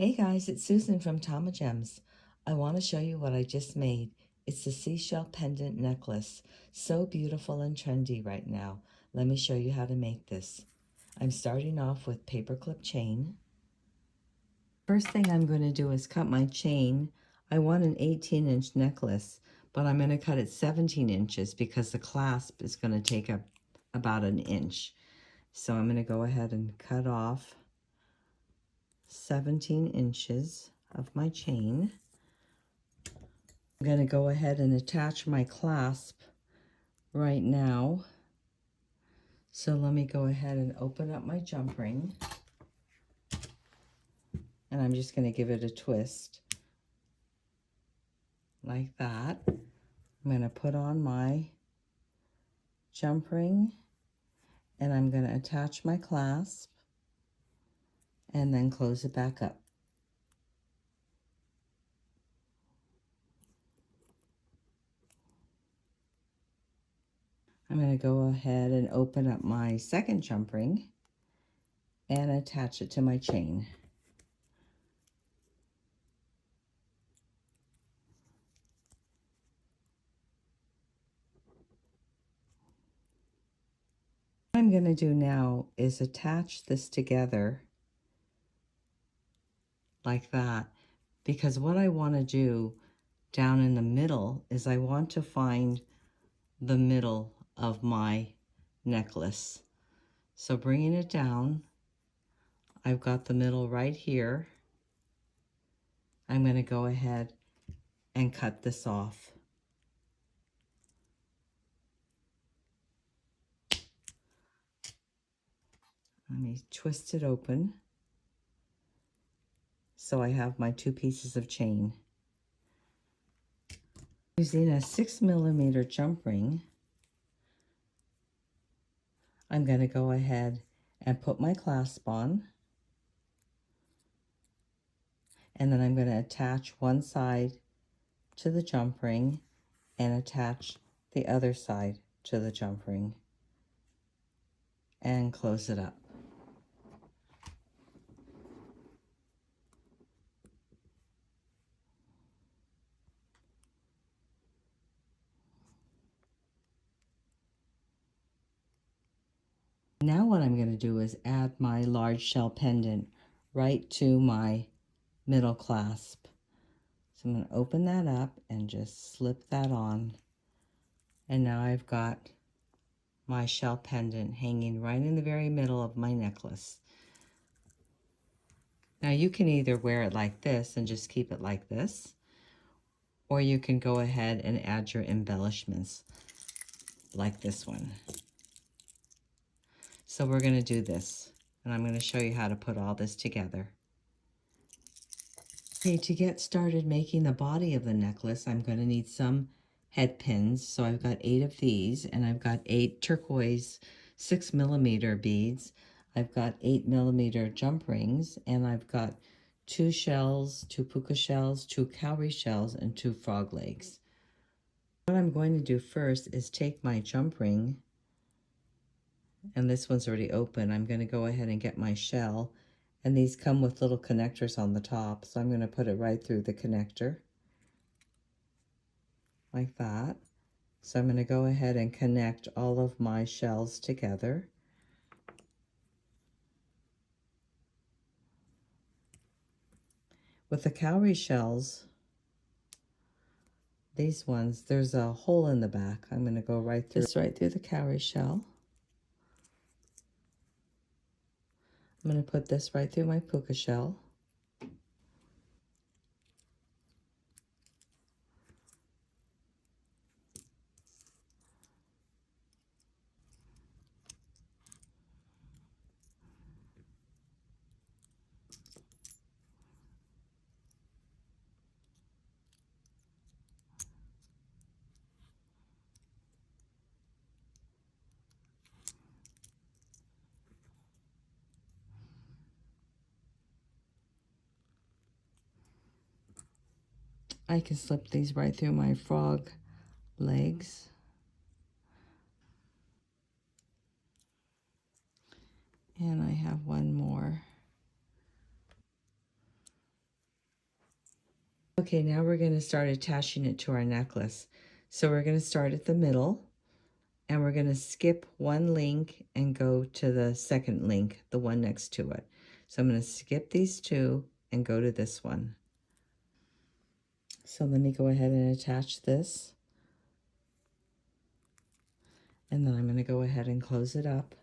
Hey guys, it's Susan from Tamagems. I want to show you what I just made. It's the seashell pendant necklace. So beautiful and trendy right now. Let me show you how to make this. I'm starting off with paperclip chain. First thing I'm going to do is cut my chain. I want an 18-inch necklace, but I'm going to cut it 17 inches because the clasp is going to take up about an inch. So I'm going to go ahead and cut off 17 inches of my chain. I'm going to go ahead and attach my clasp right now. So let me go ahead and open up my jump ring. And I'm just going to give it a twist like that. I'm going to put on my jump ring and I'm going to attach my clasp and then close it back up. I'm going to go ahead and open up my second jump ring and attach it to my chain. What I'm going to do now is attach this together like that, because what I want to do down in the middle is I want to find the middle of my necklace. So bringing it down, I've got the middle right here. I'm going to go ahead and cut this off. Let me twist it open so I have my two pieces of chain. Using a 6mm jump ring, I'm going to go ahead and put my clasp on, and then I'm going to attach one side to the jump ring and attach the other side to the jump ring and close it up. Now what I'm going to do is add my large shell pendant right to my middle clasp. So I'm going to open that up and just slip that on. And now I've got my shell pendant hanging right in the very middle of my necklace. Now you can either wear it like this and just keep it like this, or you can go ahead and add your embellishments like this one. So we're going to do this, and I'm going to show you how to put all this together. Okay, to get started making the body of the necklace, I'm going to need some head pins. So I've got 8 of these, and I've got 8 turquoise 6mm beads. I've got 8mm jump rings, and I've got 2 shells, 2 puka shells, 2 cowrie shells, and 2 frog legs. What I'm going to do first is take my jump ring, and this one's already open. I'm going to go ahead and get my shell, and these come with little connectors on the top, so I'm going to put it right through the connector like that. So I'm going to go ahead and connect all of my shells together. With the cowrie shells, these ones, there's a hole in the back. I'm going to go right through the cowrie shell. I'm going to put this right through my puka shell. I can slip these right through my frog legs. And I have one more. Okay, now we're going to start attaching it to our necklace. So we're going to start at the middle, and we're going to skip one link and go to the second link, the one next to it. So I'm going to skip these two and go to this one. So let me go ahead and attach this. And then I'm going to go ahead and close it up.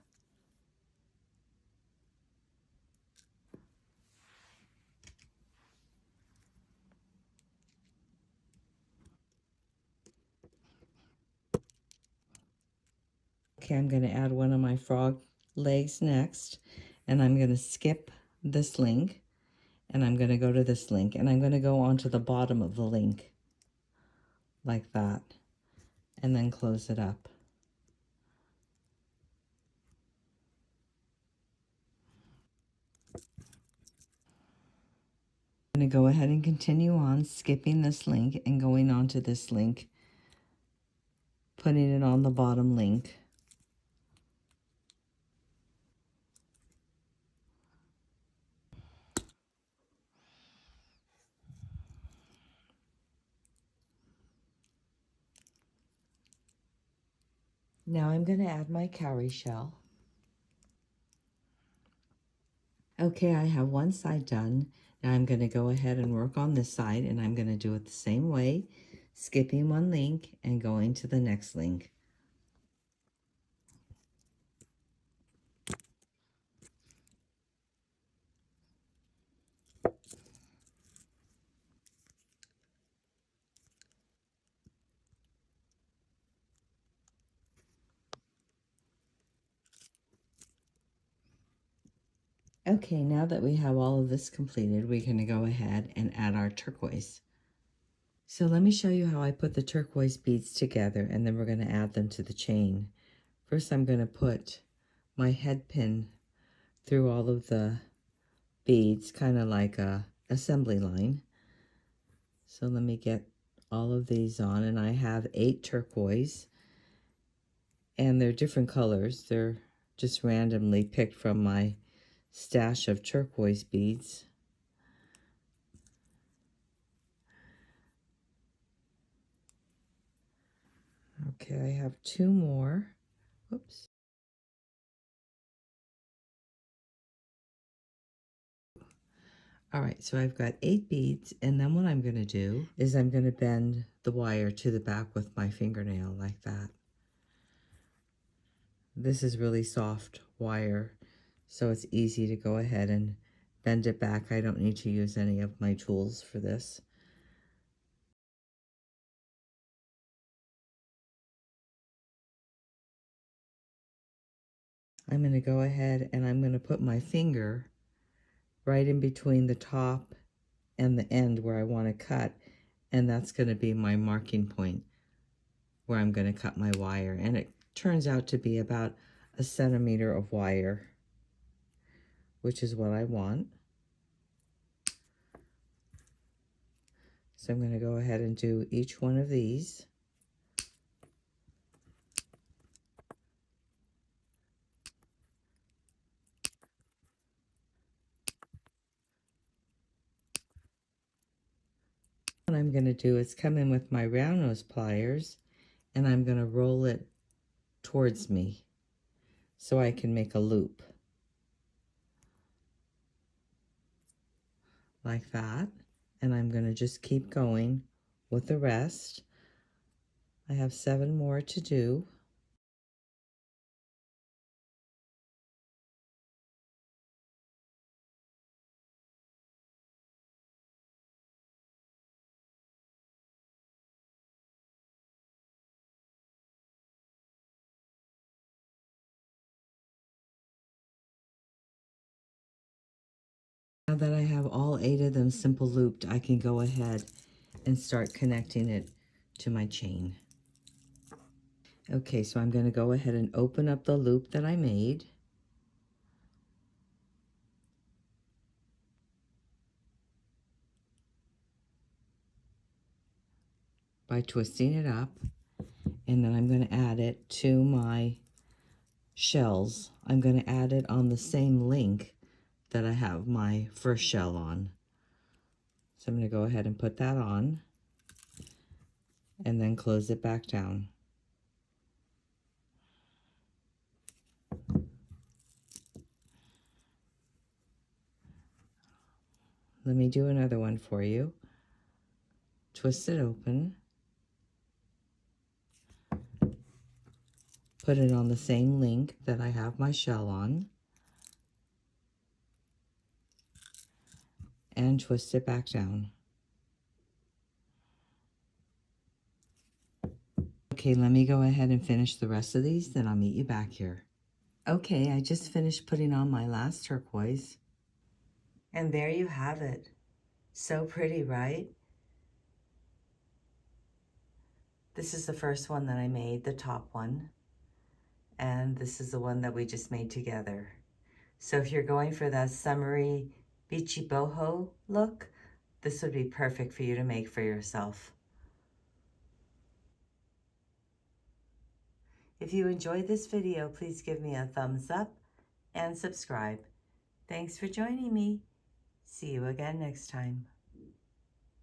Okay, I'm going to add one of my frog legs next, and I'm going to skip this link, and I'm going to go to this link, and I'm going to go onto the bottom of the link like that, and then close it up. I'm going to go ahead and continue on skipping this link and going on to this link, putting it on the bottom link. Now I'm going to add my cowrie shell. Okay, I have one side done. Now I'm going to go ahead and work on this side, and I'm going to do it the same way, skipping one link and going to the next link. Okay, now that we have all of this completed, we're going to go ahead and add our turquoise. So let me show you how I put the turquoise beads together, and then we're going to add them to the chain. First, I'm going to put my head pin through all of the beads, kind of like a assembly line. So let me get all of these on, and I have 8 turquoise, and they're different colors. They're just randomly picked from my stash of turquoise beads. Okay, I have 2 more. Whoops. All right, so I've got 8 beads, and then what I'm going to do is I'm going to bend the wire to the back with my fingernail like that. This is really soft wire, so it's easy to go ahead and bend it back. I don't need to use any of my tools for this. I'm going to go ahead and I'm going to put my finger right in between the top and the end where I want to cut, and that's going to be my marking point where I'm going to cut my wire, and it turns out to be about 1 centimeter of wire, which is what I want. So I'm going to go ahead and do each one of these. What I'm going to do is come in with my round nose pliers, and I'm going to roll it towards me so I can make a loop like that. And I'm going to just keep going with the rest. I have 7 more to do. Now that I have all 8 of them simple looped, I can go ahead and start connecting it to my chain. Okay, so I'm going to go ahead and open up the loop that I made. By twisting it up, and then I'm going to add it to my shells. I'm going to add it on the same link that I have my first shell on. So I'm going to go ahead and put that on and then close it back down. Let me do another one for you. Twist it open. Put it on the same link that I have my shell on. And twist it back down. Okay, let me go ahead and finish the rest of these, then I'll meet you back here. Okay, I just finished putting on my last turquoise. And there you have it. So pretty, right? This is the first one that I made, the top one. And this is the one that we just made together. So if you're going for that summery, beachy boho look, this would be perfect for you to make for yourself. If you enjoyed this video, please give me a thumbs up and subscribe. Thanks for joining me. See you again next time.